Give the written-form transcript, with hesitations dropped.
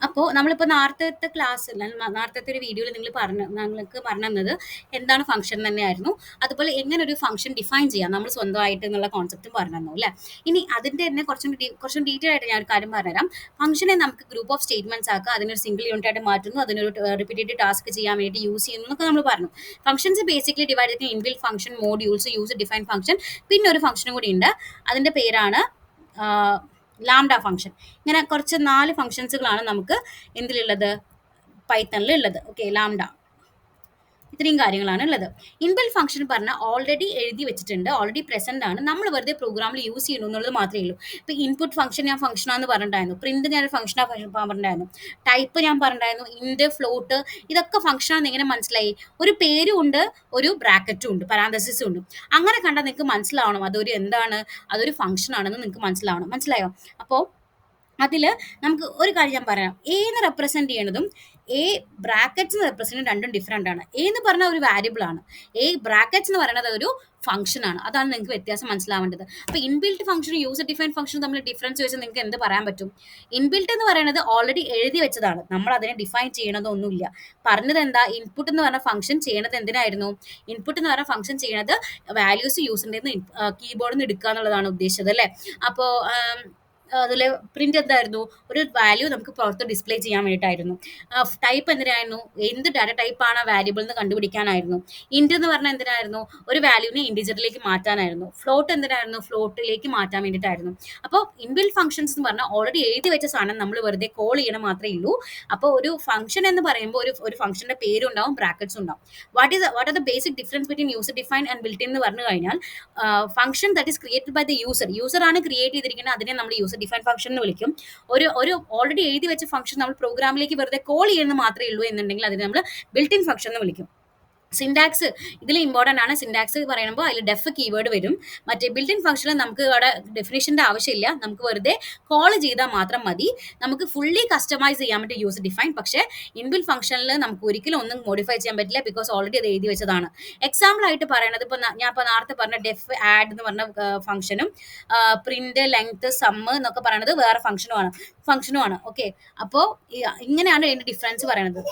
അപ്പോൾ നമ്മളിപ്പോൾ നേരത്തെ ക്ലാസ്സിൽ നേരത്തെ ഒരു വീഡിയോയിൽ നിങ്ങൾക്ക് പറഞ്ഞു തന്നത് എന്താണ് ഫംഗ്ഷൻ തന്നെയായിരുന്നു. അതുപോലെ എങ്ങനെ ഒരു ഫംഗ്ഷൻ ഡിഫൈൻ ചെയ്യാം നമ്മൾ സ്വന്തമായിട്ട് എന്നുള്ള കോൺസെപ്റ്റും പറഞ്ഞു തന്നു അല്ലേ. ഇനി അതിൻ്റെ തന്നെ കുറച്ചും ഡീറ്റെയിൽ ആയിട്ട് ഞാൻ ഒരു കാര്യം പറഞ്ഞുതരാം. ഫംഗ്ഷനെ നമുക്ക് ഗ്രൂപ്പ് ഓഫ് സ്റ്റേറ്റ്മെന്റ്സ് ആക്കുക, അതിനൊരു സിംഗിൾ യൂണിറ്റ് ആയിട്ട് മാറ്റുന്നു, അതിനൊരു റിപ്പീറ്റഡ് ടാസ്ക് ചെയ്യാൻ വേണ്ടി യൂസ് ചെയ്യുന്നു എന്നൊക്കെ നമ്മൾ പറഞ്ഞു. ഫംഗ്ഷൻസ് ബേസിക്കലി ഡിവൈഡ് ചെയ്തിട്ട് inbuilt function, modules, use define function, പിന്നെ ഒരു ഫംഗ്ഷനും കൂടി ഉണ്ട്. അതിൻ്റെ പേരാണ് ലാംഡ ഫംഗ്ഷൻ. ഇങ്ങനെ കുറച്ച് 4 ഫംഗ്ഷൻസുകളാണ് നമുക്ക് എന്തിലുള്ളത്, പൈത്തണിൽ ഉള്ളത്. ഓക്കെ, ലാംഡ ഇത്രയും കാര്യങ്ങളാണ് ഉള്ളത്. ഇൻബിൽറ്റ് ഫംഗ്ഷൻ പറഞ്ഞാൽ ഓൾറെഡി എഴുതി വെച്ചിട്ടുണ്ട്, ഓൾറെഡി പ്രസന്റ് ആണ്, നമ്മൾ വെറുതെ പ്രോഗ്രാമിൽ യൂസ് ചെയ്യുന്നു എന്നുള്ളത് മാത്രമേ ഉള്ളൂ. ഇപ്പോൾ ഇൻപുട്ട് ഫംഗ്ഷൻ ഞാൻ ഫംഗ്ഷനാന്ന് പറഞ്ഞിട്ടുണ്ടായിരുന്നു, പ്രിന്റ് ഞാൻ പറഞ്ഞിട്ടുണ്ടായിരുന്നു, ടൈപ്പ് ഞാൻ പറഞ്ഞിട്ടുണ്ടായിരുന്നു, ഇൻഡ്, ഫ്ലോട്ട്, ഇതൊക്കെ ഫംഗ്ഷനാണെന്ന് എങ്ങനെ മനസ്സിലായി? ഒരു പേരും ഉണ്ട്, ഒരു ബ്രാക്കറ്റും ഉണ്ട്, പരാന്തസിസും ഉണ്ട്. അങ്ങനെ കണ്ടാൽ നിങ്ങൾക്ക് മനസ്സിലാവണം അതൊരു എന്താണ്, അതൊരു ഫംഗ്ഷൻ ആണെന്ന് നിങ്ങൾക്ക് മനസ്സിലായോ? അപ്പോൾ അതിൽ നമുക്ക് ഒരു കാര്യം ഞാൻ പറയാം. എന്ന് റെപ്രസെന്റ് ചെയ്യണതും ബ്രാക്കറ്റ്സ് റെപ്രസെന്റ് രണ്ടും ഡിഫറെൻ്റ് ആണ്. എന്ന് പറഞ്ഞാൽ ഒരു വാരിയബിൾ ആണ്, ബ്രാക്കറ്റ്സ് എന്ന് പറയുന്നത് ഒരു ഫംഗ്ഷൻ ആണ്. അതാണ് നിങ്ങൾക്ക് വ്യത്യാസം മനസ്സിലാവേണ്ടത്. അപ്പോൾ ഇൻബിൽറ്റ് ഫംഗ്ഷനും യൂസർ ഡിഫൈൻ ഫംഗ്ഷനും തമ്മിൽ ഡിഫറൻസ് വെച്ച് നിങ്ങൾക്ക് എന്ത് പറയാൻ പറ്റും? ഇൻബിൽറ്റ് എന്ന് പറയുന്നത് ഓൾറെഡി എഴുതി വെച്ചതാണ്, നമ്മൾ അതിനെ ഡിഫൈൻ ചെയ്യണതൊന്നുമില്ല. പറഞ്ഞത് എന്താ? ഇൻപുട്ട് എന്ന് പറഞ്ഞ ഫംഗ്ഷൻ ചെയ്യണത് എന്തിനായിരുന്നു? ഇൻപുട്ട് എന്ന് പറഞ്ഞ ഫംഗ്ഷൻ ചെയ്യണത് വാല്യൂസ് യൂസിൻ്റെ കീബോർഡിൽ നിന്ന് എടുക്കുക എന്നുള്ളതാണ് ഉദ്ദേശിച്ചത് അല്ലേ. അപ്പോൾ അതിൽ പ്രിന്റ് എന്തായിരുന്നു? ഒരു വാല്യൂ നമുക്ക് പുറത്ത് ഡിസ്പ്ലേ ചെയ്യാൻ വേണ്ടിയിട്ടായിരുന്നു. ടൈപ്പ് എന്തിനായിരുന്നു? എന്ത് ഡാറ്റ ടൈപ്പാണ് വാല്യൂബിൾ എന്ന് കണ്ടുപിടിക്കാനായിരുന്നു. ഇൻറ്റ് എന്ന് പറഞ്ഞാൽ എന്തിനായിരുന്നു? ഒരു വാല്യൂവിനെ ഇൻഡിജറിലേക്ക് മാറ്റാനായിരുന്നു. ഫ്ലോട്ട് എന്തിനായിരുന്നു? ഫ്ലോട്ടിലേക്ക് മാറ്റാൻ വേണ്ടിയിട്ടായിരുന്നു. അപ്പോൾ ഇൻബിൽറ്റ് ഫംഗ്ഷൻസ് എന്ന് പറഞ്ഞാൽ ഓൾറെഡി എഴുതി വെച്ച സാധനം നമ്മൾ വെറുതെ കോൾ ചെയ്യണം മാത്രമേ ഉള്ളൂ. അപ്പോൾ ഒരു ഫംഗ്ഷൻ എന്ന് പറയുമ്പോൾ ഒരു ഫംഗ്ഷന്റെ പേരും ഉണ്ടാവും, ബ്രാക്കറ്റ്സ് ഉണ്ടാവും. What are the basic difference between user define and built എന്ന് പറഞ്ഞു കഴിഞ്ഞാൽ, function that is created by the user ആണ് ക്രിയേറ്റ് ചെയ്തിരിക്കുന്നത്, അതിനെ നമ്മൾ യൂസർ ഡിഫൈൻ ഫംഗ്ഷൻ എന്ന് വിളിക്കും. ഒരു ഓൾറെഡി എഴുതി വെച്ച ഫംഗ്ഷൻ നമ്മൾ പ്രോഗ്രാമിലേക്ക് വെറുതെ കോൾ ചെയ്യുന്നത് മാത്രമേ ഉള്ളൂ എന്നുണ്ടെങ്കിൽ അതിനെ നമ്മൾ ബിൽറ്റ് ഇൻ ഫംഗ്ഷൻ എന്ന് വിളിക്കും. സിൻടാക്സ് ഇതിൽ ഇമ്പോർട്ടൻ്റ് ആണ്. സിൻടാക്സ് പറയുമ്പോൾ അതിൽ ഡെഫ് കീവേഡ് വരും. മറ്റേ ബിൽറ്റ് ഇൻ ഫംഗ്ഷനിൽ നമുക്ക് അവിടെ ഡെഫിനേഷൻ്റെ ആവശ്യമില്ല, നമുക്ക് വെറുതെ കോൾ ചെയ്താൽ മാത്രം മതി. നമുക്ക് ഫുള്ളി കസ്റ്റമൈസ് ചെയ്യാൻ പറ്റും യൂസർ ഡിഫൈൻ. പക്ഷേ ഇൻബിൽറ്റ് ഫംഗ്ഷനിൽ നമുക്ക് ഒരിക്കലും ഒന്നും മോഡിഫൈ ചെയ്യാൻ പറ്റില്ല, ബിക്കോസ് ഓൾറെഡി അത് എഴുതി വെച്ചതാണ്. എക്സാമ്പിൾ ആയിട്ട് പറയുന്നത് ഇപ്പോൾ ഞാൻ ഇപ്പോൾ നേരത്തെ പറഞ്ഞ ഡെഫ് ആഡ് എന്ന് പറഞ്ഞ ഫംഗ്ഷനും പ്രിന്റ്, ലെങ്ത്, സമ്മ് എന്നൊക്കെ പറയുന്നത് വേറെ ഫംഗ്ഷനുമാണ്. ഓക്കെ, അപ്പോൾ ഇങ്ങനെയാണ് അതിൻ്റെ ഡിഫറൻസ് പറയുന്നത്.